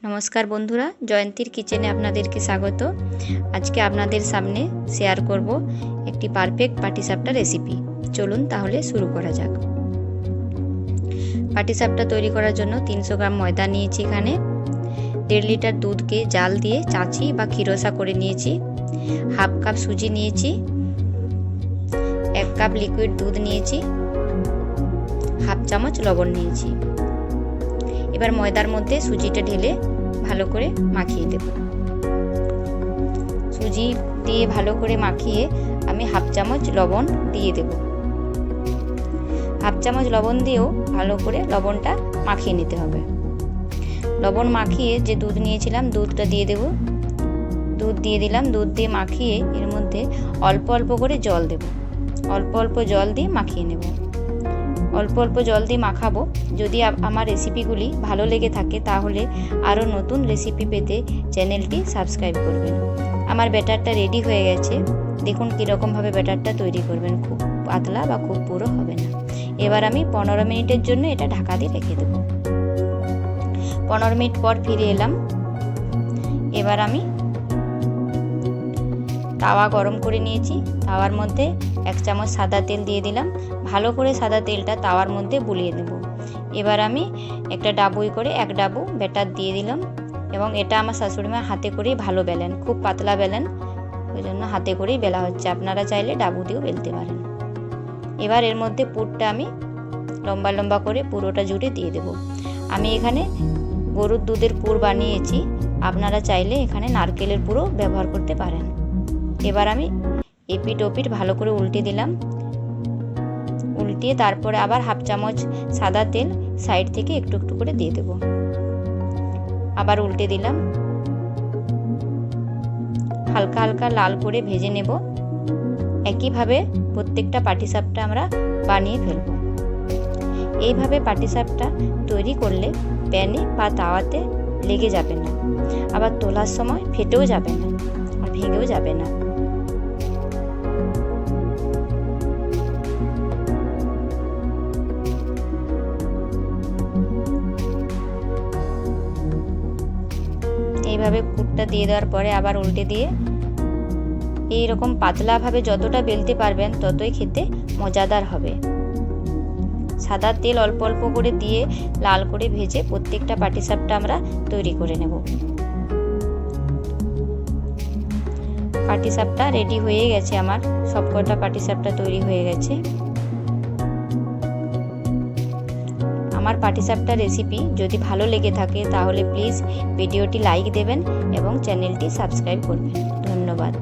नमस्कार बंधुरा जयंतीर किचेने आपनादेरके स्वागत। आज के आपनादेर सामने शेयर करब एक पारफेक्ट पाटिसापटा रेसिपि। चलुन ताहले शुरू करा जाक। पाटिसापटा तैरी करार जन्य 300 ग्राम मयदा निয়েছি एखाने। 1.5 लिटार दूध के जाल दिए चाची बा खिरोसा करे निয়েছি। हाफ कप सुजी निয়েছি। 1 कप लिक्विड दूध निয়েছি। हाफ चामच लवण निয়েছি। এবার ময়দার মধ্যে সুজিটা ঢেলে ভালো করে মাখিয়ে দেব। সুজি দিয়ে ভালো করে মাখিয়ে আমি হাফ চামচ লবণ দিয়ে দেব। হাফ চামচ লবণ দিয়েও ভালো করে লবণটা মাখিয়ে নিতে হবে। লবণ মাখিয়ে যে দুধ নিয়েছিলাম দুধটা দিয়ে দেব। দুধ দিয়ে দিলাম। দুধ দিয়ে মাখিয়ে এর মধ্যে অল্প অল্প করে জল দেব। অল্প অল্প জল দিয়ে মাখিয়ে নেব। অল্প অল্প জল দিয়ে মাখাবো। যদি আমার রেসিপিগুলি ভালো লেগে থাকে তাহলে আরও নতুন রেসিপি পেতে চ্যানেলটি সাবস্ক্রাইব করবেন। আমার ব্যাটারটা রেডি হয়ে গেছে। দেখুন কীরকমভাবে ব্যাটারটা তৈরি করবেন, খুব পাতলা বা খুব পুরো হবে না। এবার আমি 15 মিনিটের জন্য এটা ঢাকা দিয়ে রেখে দেব। 15 মিনিট পর ফিরে এলাম। এবার আমি তাওয়া গরম করে নিয়েছি। তাওয়ার মধ্যে 1 চামচ সাদা তেল দিয়ে দিলাম। ভালো করে সাদা তেলটা তাওয়ার মধ্যে বুলিয়ে নেব। এবার আমি একটা ডাবুই করে 1 ডাবু ব্যাটার দিয়ে দিলাম এবং এটা আমার শাশুড়িমা হাতে করেই ভালো বেলেন, খুব পাতলা বেলেন, ওই জন্য হাতে করেই বেলা হচ্ছে। আপনারা চাইলে ডাবু দিয়েও বেলতে পারেন। এবার এর মধ্যে পুরটা আমি লম্বা লম্বা করে পুরোটা জুড়ে দিয়ে দেব। আমি এখানে গরুর দুধের পুর বানিয়েছি, আপনারা চাইলে এখানে নারকেলের পুরও ব্যবহার করতে পারেন। এবার আমি এপিট ওপিট ভালো করে উল্টে দিলাম। উল্টিয়ে তারপরে আবার হাফ চামচ সাদা তেল সাইড থেকে একটু একটু করে দিয়ে দেব। আবার উল্টে দিলাম। হালকা হালকা লাল করে ভেজে নেব। একইভাবে প্রত্যেকটা পাটিসাপটা আমরা বানিয়ে ফেলব। এইভাবে পাটিসাপটা তৈরি করলে প্যানে বা তাওয়াতে লেগে যাবে না, আবার তোলার সময় ফেটেও যাবে না আর ভেঙেও যাবে না। এইভাবে পুরটা দিয়ে দেওয়ার পরে আবার উল্টে দিয়ে এইরকম পাতলাভাবে যতটা বেলতে পারবেন ততই খেতে মজাদার হবে। সাদা তেল অল্প অল্প করে দিয়ে লাল করে ভেজে প্রত্যেকটা পাটিসাপটা আমরা তৈরি করে নেব। পাটিসাপটা রেডি হয়ে গেছে। আমার সবকটা পাটিসাপটা তৈরি হয়ে গেছে। আমার পাটিসাপটা রেসিপি যদি ভালো লেগে থাকে তাহলে প্লিজ ভিডিওটি লাইক দেবেন এবং চ্যানেলটি সাবস্ক্রাইব করবেন। ধন্যবাদ।